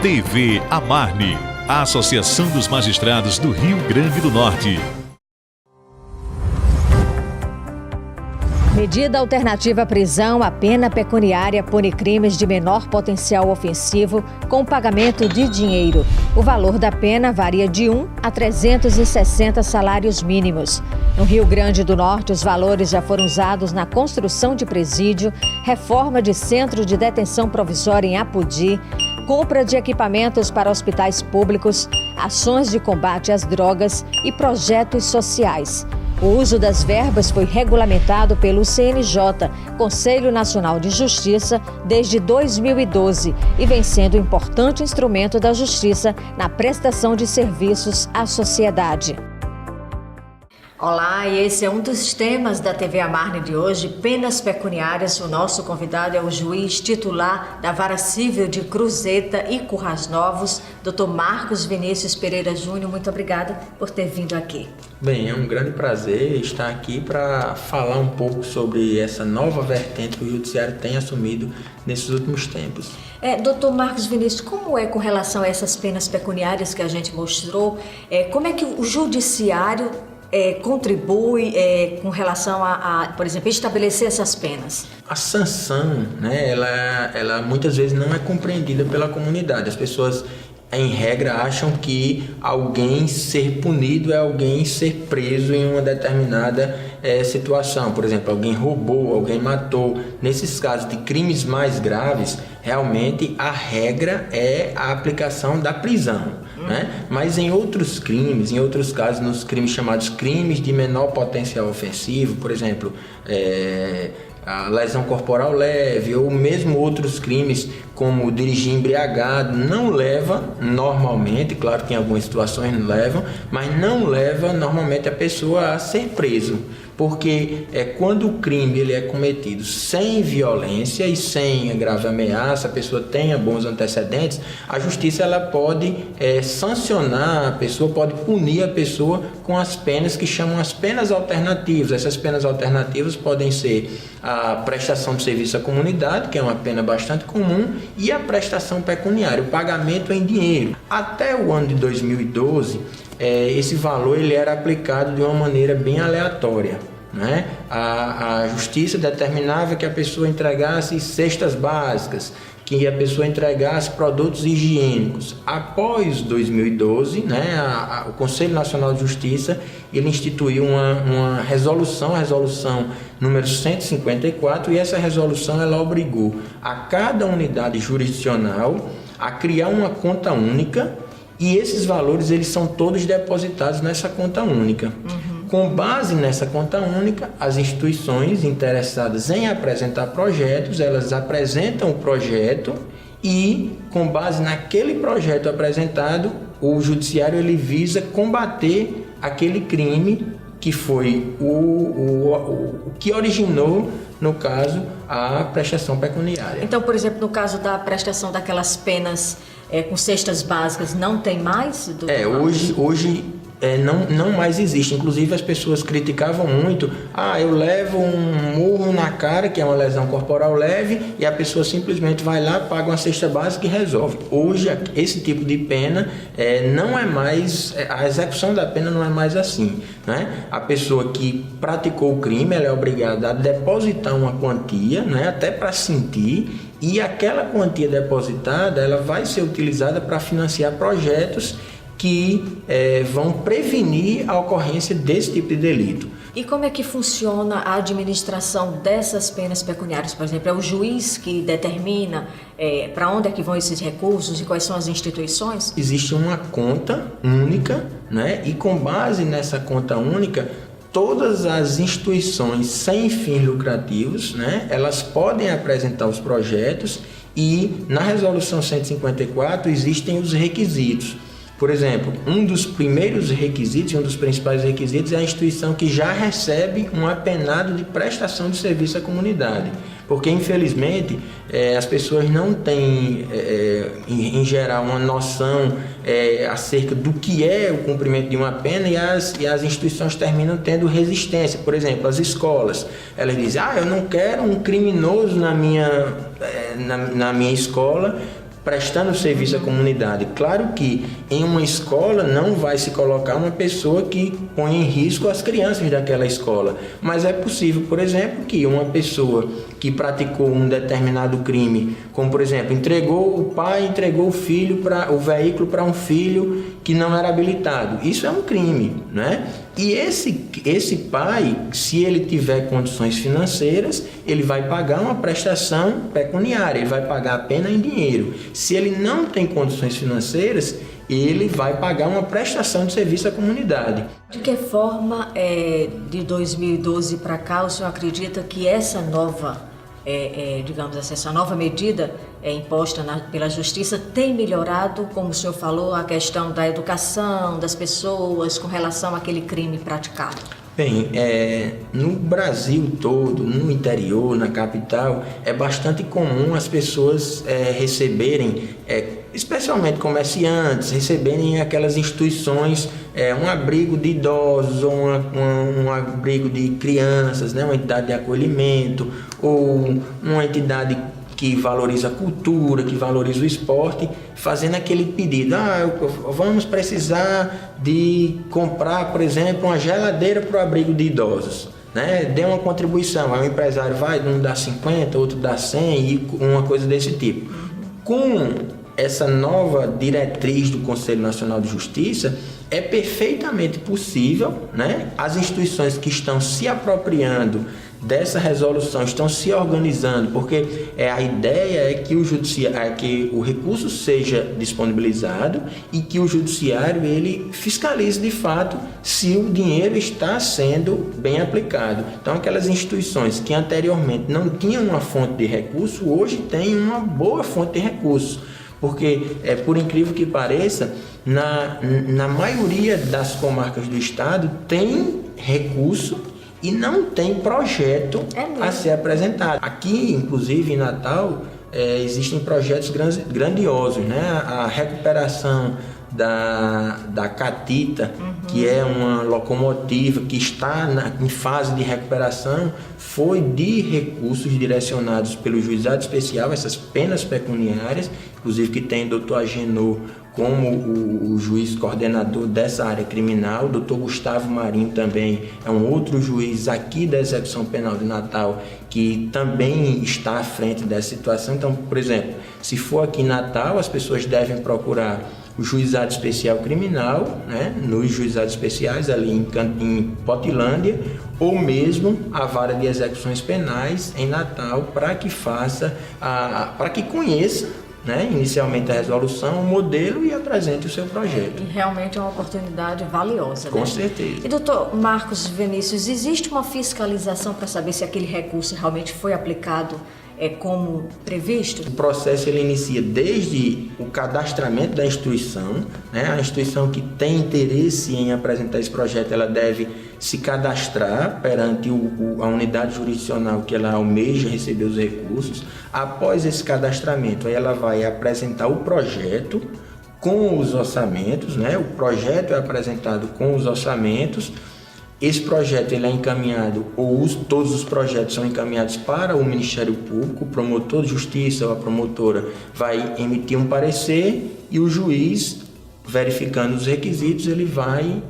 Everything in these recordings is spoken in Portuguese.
TV Amarne, a Associação dos Magistrados do Rio Grande do Norte. Medida alternativa à prisão, a pena pecuniária pune crimes de menor potencial ofensivo com pagamento de dinheiro. O valor da pena varia de 1 a 360 salários mínimos. No Rio Grande do Norte, os valores já foram usados na construção de presídio, reforma de centro de detenção provisória em Apodi, compra de equipamentos para hospitais públicos, ações de combate às drogas e projetos sociais. O uso das verbas foi regulamentado pelo CNJ, Conselho Nacional de Justiça, desde 2012 e vem sendo um importante instrumento da Justiça na prestação de serviços à sociedade. Olá, e esse é um dos temas da TV Amarne de hoje, penas pecuniárias. O nosso convidado é o juiz titular da Vara Civil de Cruzeta e Currais Novos, Dr. Marcos Vinícius Pereira Júnior. Muito obrigada por ter vindo aqui. Bem, é um grande prazer estar aqui para falar um pouco sobre essa nova vertente que o Judiciário tem assumido nesses últimos tempos. Doutor Marcos Vinícius, como é com relação a essas penas pecuniárias que a gente mostrou? Como é que o Judiciário contribui com relação a, por exemplo, estabelecer essas penas? A sanção, né, ela muitas vezes não é compreendida pela comunidade. As pessoas, em regra, acham que alguém ser punido é alguém ser preso em uma determinada situação. Por exemplo, alguém roubou, alguém matou. Nesses casos de crimes mais graves, realmente a regra é a aplicação da prisão. Né? Mas em outros crimes, em outros casos, nos crimes chamados crimes de menor potencial ofensivo, por exemplo, a lesão corporal leve ou mesmo outros crimes como dirigir embriagado, não leva normalmente, claro que em algumas situações não levam, mas não leva normalmente a pessoa a ser preso. Porque quando o crime ele é cometido sem violência e sem grave ameaça, a pessoa tenha bons antecedentes, a justiça ela pode sancionar a pessoa, pode punir a pessoa com as penas que chamam as penas alternativas. Essas penas alternativas podem ser a prestação de serviço à comunidade, que é uma pena bastante comum, e a prestação pecuniária, o pagamento em dinheiro. Até o ano de 2012, esse valor ele era aplicado de uma maneira bem aleatória. Né? A justiça determinava que a pessoa entregasse cestas básicas, que a pessoa entregasse produtos higiênicos. Após 2012, né, o Conselho Nacional de Justiça ele instituiu uma resolução, a resolução número 154, e essa resolução ela obrigou a cada unidade jurisdicional a criar uma conta única, e esses valores eles são todos depositados nessa conta única. Com base nessa conta única, as instituições interessadas em apresentar projetos, elas apresentam o projeto e, com base naquele projeto apresentado, o Judiciário ele visa combater aquele crime que foi o que originou, no caso, a prestação pecuniária. Então, por exemplo, no caso da prestação daquelas penas com cestas básicas, não tem mais? Hoje não mais existe. Inclusive as pessoas criticavam muito: eu levo um murro na cara, que é uma lesão corporal leve, e a pessoa simplesmente vai lá, paga uma cesta básica e resolve. Hoje esse tipo de pena não é mais, a execução da pena não é mais assim, né? A pessoa que praticou o crime, ela é obrigada a depositar uma quantia, né, até para sentir, e aquela quantia depositada ela vai ser utilizada para financiar projetos que vão prevenir a ocorrência desse tipo de delito. E como é que funciona a administração dessas penas pecuniárias? Por exemplo, é o juiz que determina para onde é que vão esses recursos e quais são as instituições? Existe uma conta única, né? E com base nessa conta única, todas as instituições sem fins lucrativos, né, elas podem apresentar os projetos, e na resolução 154 existem os requisitos. Por exemplo, um dos primeiros requisitos, um dos principais requisitos é a instituição que já recebe um apenado de prestação de serviço à comunidade. Porque, infelizmente, as pessoas não têm, em geral, uma noção acerca do que é o cumprimento de uma pena, e as instituições terminam tendo resistência. Por exemplo, as escolas, elas dizem: eu não quero um criminoso na minha escola prestando serviço à comunidade. Claro que em uma escola não vai se colocar uma pessoa que põe em risco as crianças daquela escola, mas é possível, por exemplo, que uma pessoa que praticou um determinado crime, como por exemplo, o pai entregou o veículo para um filho que não era habilitado. Isso é um crime, né? E esse pai, se ele tiver condições financeiras, ele vai pagar uma prestação pecuniária, ele vai pagar a pena em dinheiro. Se ele não tem condições financeiras, ele vai pagar uma prestação de serviço à comunidade. De que forma, de 2012 para cá, o senhor acredita que essa nova, digamos assim, essa nova medida imposta pela Justiça tem melhorado, como o senhor falou, a questão da educação das pessoas com relação àquele crime praticado? Bem, no Brasil todo, no interior, na capital, é bastante comum as pessoas receberem, especialmente comerciantes, receberem aquelas instituições, um abrigo de idosos, ou um abrigo de crianças, né, uma entidade de acolhimento, ou uma entidade que valoriza a cultura, que valoriza o esporte, fazendo aquele pedido. Vamos precisar de comprar, por exemplo, uma geladeira para o abrigo de idosos. Né? Dê uma contribuição. Aí o empresário vai, um dá 50, outro dá 100, e uma coisa desse tipo. Com essa nova diretriz do Conselho Nacional de Justiça, é perfeitamente possível, né? As instituições que estão se apropriando dessa resolução estão se organizando, porque a ideia é que o recurso seja disponibilizado e que o judiciário ele fiscalize de fato se o dinheiro está sendo bem aplicado. Então, aquelas instituições que anteriormente não tinham uma fonte de recurso, hoje têm uma boa fonte de recursos, porque, por incrível que pareça, na maioria das comarcas do estado tem recurso e não tem projeto a ser apresentado. Aqui, inclusive, em Natal, existem projetos grandiosos, né? A recuperação da Catita, que é uma locomotiva que está em fase de recuperação, foi de recursos direcionados pelo Juizado Especial, essas penas pecuniárias, inclusive que tem o Dr. Agenor como o juiz coordenador dessa área criminal. O Dr. Gustavo Marinho também é um outro juiz aqui da Execução Penal de Natal que também está à frente dessa situação. Então, por exemplo, se for aqui em Natal, as pessoas devem procurar o Juizado Especial Criminal, né, nos Juizados Especiais, ali em Potilândia, ou mesmo a Vara de Execuções Penais em Natal, para que conheça, né, inicialmente a resolução, o modelo e apresente o seu projeto. E realmente é uma oportunidade valiosa. Com certeza. E doutor Marcos Vinícius, existe uma fiscalização para saber se aquele recurso realmente foi aplicado como previsto? O processo ele inicia desde o cadastramento da instituição, né? A instituição que tem interesse em apresentar esse projeto, ela deve se cadastrar perante a unidade jurisdicional que ela almeja receber os recursos. Após esse cadastramento, aí ela vai apresentar o projeto com os orçamentos, né? O projeto é apresentado com os orçamentos. Esse projeto ele é encaminhado, todos os projetos são encaminhados para o Ministério Público, o promotor de justiça ou a promotora vai emitir um parecer e o juiz, verificando os requisitos, ele vai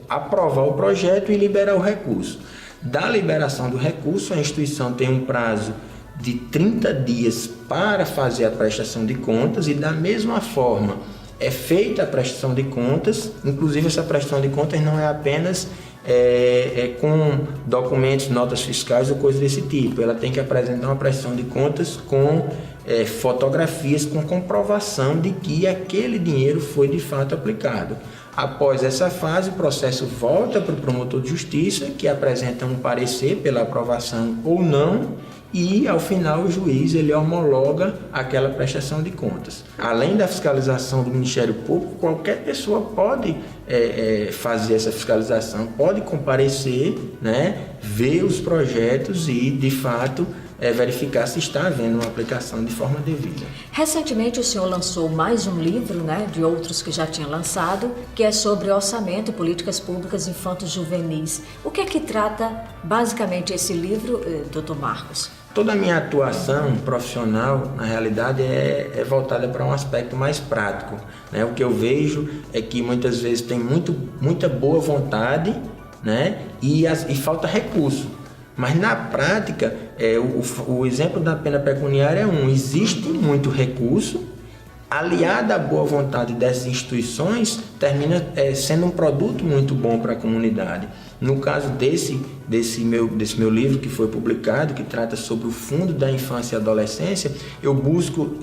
aprovar o projeto e liberar o recurso. Da liberação do recurso, a instituição tem um prazo de 30 dias para fazer a prestação de contas e, da mesma forma, é feita a prestação de contas. Inclusive, essa prestação de contas não é apenas com documentos, notas fiscais ou coisa desse tipo. Ela tem que apresentar uma prestação de contas com fotografias, com comprovação de que aquele dinheiro foi de fato aplicado. Após essa fase, o processo volta para o promotor de justiça, que apresenta um parecer pela aprovação ou não, e ao final o juiz ele homologa aquela prestação de contas. Além da fiscalização do Ministério Público, qualquer pessoa pode fazer essa fiscalização, pode comparecer, né, ver os projetos e, de fato, verificar se está havendo uma aplicação de forma devida. Recentemente o senhor lançou mais um livro, né, de outros que já tinha lançado, que é sobre orçamento e políticas públicas infantos juvenis. O que é que trata basicamente esse livro, doutor Marcos? Toda a minha atuação profissional, na realidade, é voltada para um aspecto mais prático, né? O que eu vejo é que muitas vezes tem muita boa vontade, né? E falta recurso. Mas na prática, o exemplo da pena pecuniária existe muito recurso, aliado à boa vontade dessas instituições, termina sendo um produto muito bom para a comunidade. No caso desse meu livro que foi publicado, que trata sobre o Fundo da Infância e Adolescência, eu busco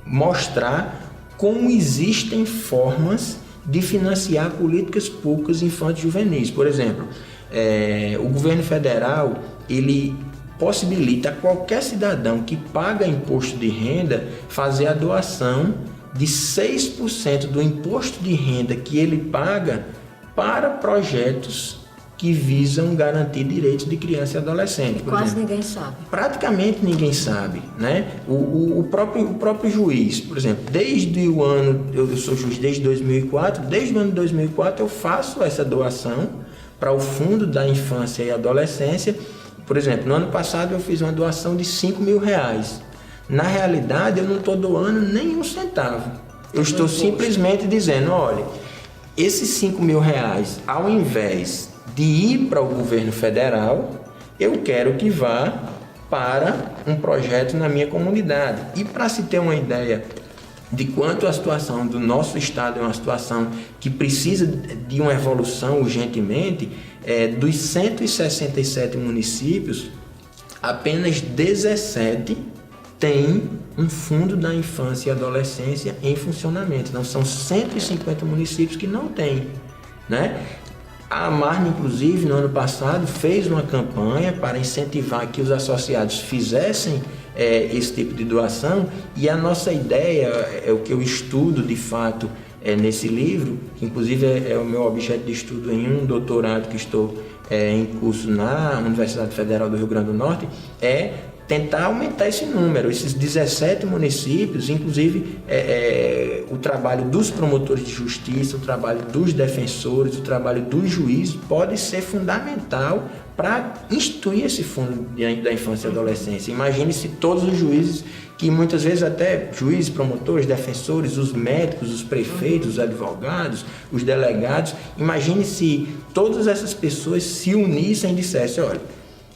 mostrar como existem formas de financiar políticas públicas infantis e juvenis. Por exemplo, o governo federal, ele possibilita a qualquer cidadão que paga imposto de renda fazer a doação de 6% do imposto de renda que ele paga para projetos que visam garantir direitos de criança e adolescente. Quase ninguém sabe. Praticamente ninguém sabe, né? O próprio juiz, por exemplo, desde o ano, eu sou juiz desde 2004, desde o ano de 2004 eu faço essa doação para o Fundo da Infância e Adolescência. Por exemplo, no ano passado eu fiz uma doação de R$5.000. Na realidade, eu não estou doando nem um centavo. Eu estou simplesmente dizendo, olha, esses R$5.000, ao invés de ir para o governo federal, eu quero que vá para um projeto na minha comunidade. E para se ter uma ideia de quanto a situação do nosso estado é uma situação que precisa de uma evolução urgentemente, dos 167 municípios, apenas 17 têm um fundo da infância e adolescência em funcionamento. Então, são 150 municípios que não têm, né? A Amarna, inclusive, no ano passado, fez uma campanha para incentivar que os associados fizessem esse tipo de doação, e a nossa ideia, o que eu estudo de fato nesse livro, que inclusive é o meu objeto de estudo em um doutorado que estou em curso na Universidade Federal do Rio Grande do Norte, é tentar aumentar esse número, esses 17 municípios, inclusive o trabalho dos promotores de justiça, o trabalho dos defensores, o trabalho dos juízes pode ser fundamental para instituir esse fundo da infância e adolescência. Imagine se todos os juízes, que muitas vezes até juízes, promotores, defensores, os médicos, os prefeitos, os advogados, os delegados, imagine se todas essas pessoas se unissem e dissessem, olha,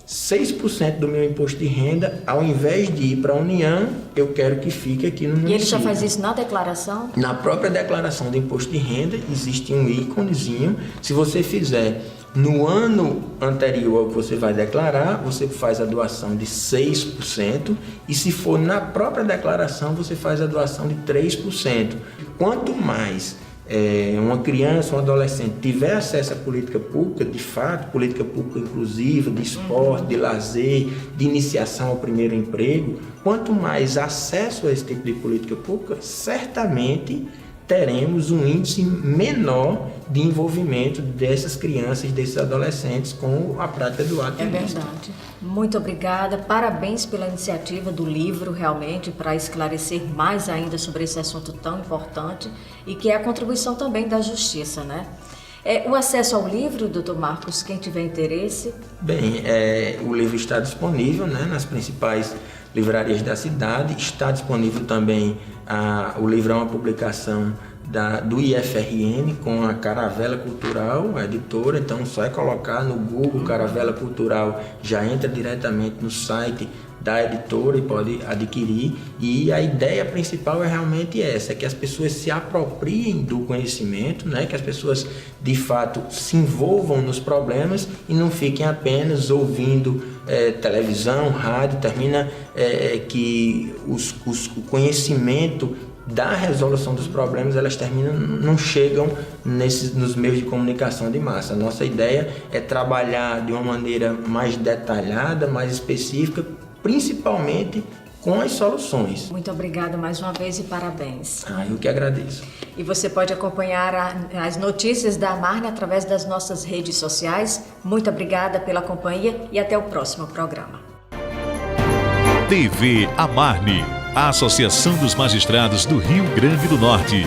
6% do meu imposto de renda, ao invés de ir para a União, eu quero que fique aqui no município. E ele já faz isso na declaração? Na própria declaração do imposto de renda, existe um íconezinho. Se você fizer no ano anterior ao que você vai declarar, você faz a doação de 6%. E se for na própria declaração, você faz a doação de 3%. Quanto mais uma criança, um adolescente tiver acesso à política pública, de fato, política pública inclusiva, de esporte, de lazer, de iniciação ao primeiro emprego, quanto mais acesso a esse tipo de política pública, certamente teremos um índice menor de envolvimento dessas crianças, desses adolescentes com a prática do ato ilícito. É verdade. Muito obrigada. Parabéns pela iniciativa do livro, realmente, para esclarecer mais ainda sobre esse assunto tão importante e que é a contribuição também da justiça, né? O acesso ao livro, doutor Marcos, quem tiver interesse? Bem, o livro está disponível, né, nas principais livrarias da cidade. Está disponível também, o livro é uma publicação do IFRN com a Caravela Cultural, a editora, então só é colocar no Google Caravela Cultural, já entra diretamente no site da editora e pode adquirir. E a ideia principal é realmente essa, que as pessoas se apropriem do conhecimento, né? Que as pessoas de fato se envolvam nos problemas e não fiquem apenas ouvindo televisão, rádio. Termina que o conhecimento da resolução dos problemas, elas não chegam nos meios de comunicação de massa. A nossa ideia é trabalhar de uma maneira mais detalhada, mais específica, principalmente com as soluções. Muito obrigada mais uma vez e parabéns. Eu que agradeço. E você pode acompanhar as notícias da Amarna através das nossas redes sociais. Muito obrigada pela companhia e até o próximo programa. TV Amarne, a Associação dos Magistrados do Rio Grande do Norte.